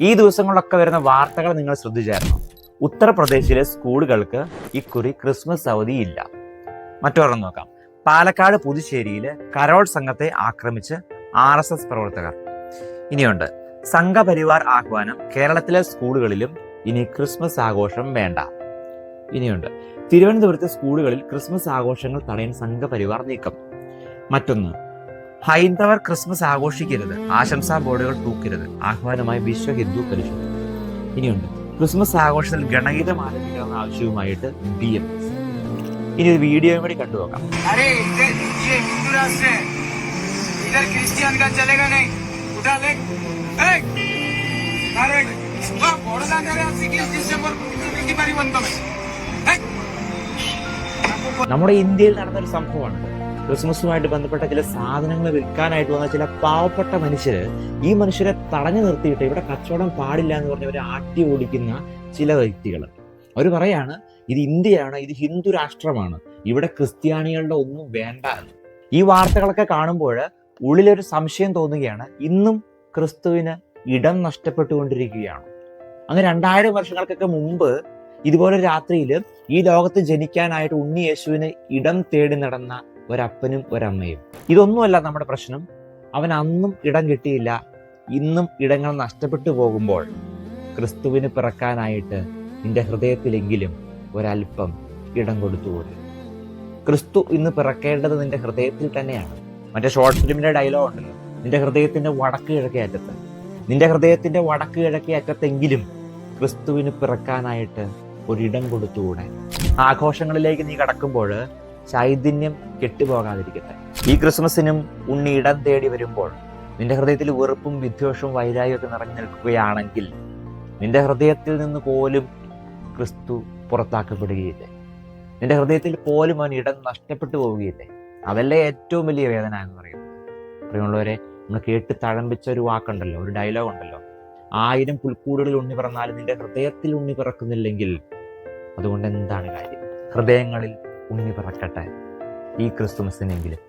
ഈ ദിവസങ്ങളിലൊക്കെ വരുന്ന വാർത്തകൾ നിങ്ങൾ ശ്രദ്ധിച്ചായിരുന്നു. ഉത്തർപ്രദേശിലെ സ്കൂളുകൾക്ക് ഇക്കുറി ക്രിസ്മസ് അവധിയില്ല. മറ്റൊരെണ്ണം നോക്കാം. പാലക്കാട് പുതുശ്ശേരിയിൽ കരോൾ സംഘത്തെ ആക്രമിച്ച് RSS പ്രവർത്തകർ. ഇനിയുണ്ട്, സംഘപരിവാർ ആഹ്വാനം കേരളത്തിലെ സ്കൂളുകളിലും ഇനി ക്രിസ്മസ് ആഘോഷം വേണ്ട. ഇനിയുണ്ട്, തിരുവനന്തപുരത്തെ സ്കൂളുകളിൽ ക്രിസ്മസ് ആഘോഷങ്ങൾ തടയാൻ സംഘപരിവാർ നീക്കം. മറ്റൊന്ന്, ഹൈന്ദവർ ക്രിസ്മസ് ആഘോഷിക്കരുത്, ആശംസാ ബോർഡുകൾ തൂക്കരുത്, ആഹ്വാനമായി വിശ്വ ഹിന്ദു പരിഷത്ത്. ഇനിയുണ്ട്, ക്രിസ്മസ് ആഘോഷത്തിൽ ഗണഗീതം ആലപിക്കണമെന്ന ആവശ്യവുമായിട്ട് DMS. ഇനി ഒരു വീഡിയോയും കൂടി കണ്ടുനോക്കാം. നമ്മുടെ ഇന്ത്യയിൽ നടന്നൊരു സംഭവമാണ്. ക്രിസ്മസുമായിട്ട് ബന്ധപ്പെട്ട ചില സാധനങ്ങൾ വിൽക്കാനായിട്ട് വന്ന ചില പാവപ്പെട്ട ഈ മനുഷ്യരെ തടഞ്ഞു നിർത്തിയിട്ട് ഇവിടെ കച്ചവടം പാടില്ല എന്ന് പറഞ്ഞവരെ ആട്ടി ഓടിക്കുന്ന ചില വ്യക്തികൾ. അവർ പറയാണ്, ഇത് ഇന്ത്യയാണ്, ഇത് ഹിന്ദു രാഷ്ട്രമാണ്, ഇവിടെ ക്രിസ്ത്യാനികളുടെ ഒന്നും വേണ്ട എന്ന്. ഈ വാർത്തകളൊക്കെ കാണുമ്പോൾ ഉള്ളിലൊരു സംശയം തോന്നുകയാണ്, ഇന്നും ക്രിസ്തുവിന് ഇടം നഷ്ടപ്പെട്ടുകൊണ്ടിരിക്കുകയാണ്. അങ്ങ് 2000 വർഷങ്ങൾക്കൊക്കെ മുമ്പ് ഇതുപോലെ രാത്രിയിൽ ഈ ലോകത്ത് ജനിക്കാനായിട്ട് ഉണ്ണി യേശുവിന് ഇടം തേടി നടന്ന ഒരപ്പനും ഒരമ്മയും. ഇതൊന്നുമല്ല നമ്മുടെ പ്രശ്നം. അവൻ അന്നും ഇടം കിട്ടിയില്ല, ഇന്നും ഇടങ്ങൾ നഷ്ടപ്പെട്ടു പോകുമ്പോൾ ക്രിസ്തുവിന് പിറക്കാനായിട്ട് നിന്റെ ഹൃദയത്തിലെങ്കിലും ഒരല്പം ഇടം കൊടുത്തുപോലും. ക്രിസ്തു ഇന്ന് പിറക്കേണ്ടത് നിന്റെ ഹൃദയത്തിൽ തന്നെയാണ്. മറ്റേ ഷോർട്ട് ഫിലിമിന്റെ ഡയലോഗ് ഉണ്ടല്ലോ, നിന്റെ ഹൃദയത്തിന്റെ വടക്ക് കിഴക്കേ അറ്റത്ത്. നിന്റെ ഹൃദയത്തിന്റെ വടക്ക് കിഴക്കേ അറ്റത്തെങ്കിലും ക്രിസ്തുവിന് പിറക്കാനായിട്ട് ഒരിടം കൊടുത്തുകൂടെ? ആഘോഷങ്ങളിലേക്ക് നീ കടക്കുമ്പോൾ ചൈതന്യം കെട്ടുപോകാതിരിക്കട്ടെ. ഈ ക്രിസ്മസിനും ഉണ്ണി ഇടം തേടി വരുമ്പോൾ നിന്റെ ഹൃദയത്തിൽ വെറുപ്പും വിദ്വേഷവും വൈരാഗ്യവും ഒക്കെ നിറഞ്ഞു നിൽക്കുകയാണെങ്കിൽ നിന്റെ ഹൃദയത്തിൽ നിന്ന് പോലും ക്രിസ്തു പുറത്താക്കപ്പെടുകയില്ലേ? നിന്റെ ഹൃദയത്തിൽ പോലും അവൻ ഇടം നഷ്ടപ്പെട്ടു പോവുകയില്ലേ? അതല്ലേ ഏറ്റവും വലിയ വേദന എന്ന് പറയുന്നത്. പ്രിയമുള്ളവരെ, നമ്മൾ കേട്ട് തഴമ്പിച്ച ഒരു വാക്കുണ്ടല്ലോ, ഒരു ഡയലോഗ് ഉണ്ടല്ലോ, 1000 പുൽക്കൂടുകളിൽ ഉണ്ണി പിറന്നാലും നിന്റെ ഹൃദയത്തിൽ ഉണ്ണി പിറക്കുന്നില്ലെങ്കിൽ അതുകൊണ്ട് എന്താണ് കാര്യം? ഹൃദയങ്ങളിൽ ഉണ്ണി പിറക്കട്ടെ ഈ ക്രിസ്തുമസിനെങ്കിലും.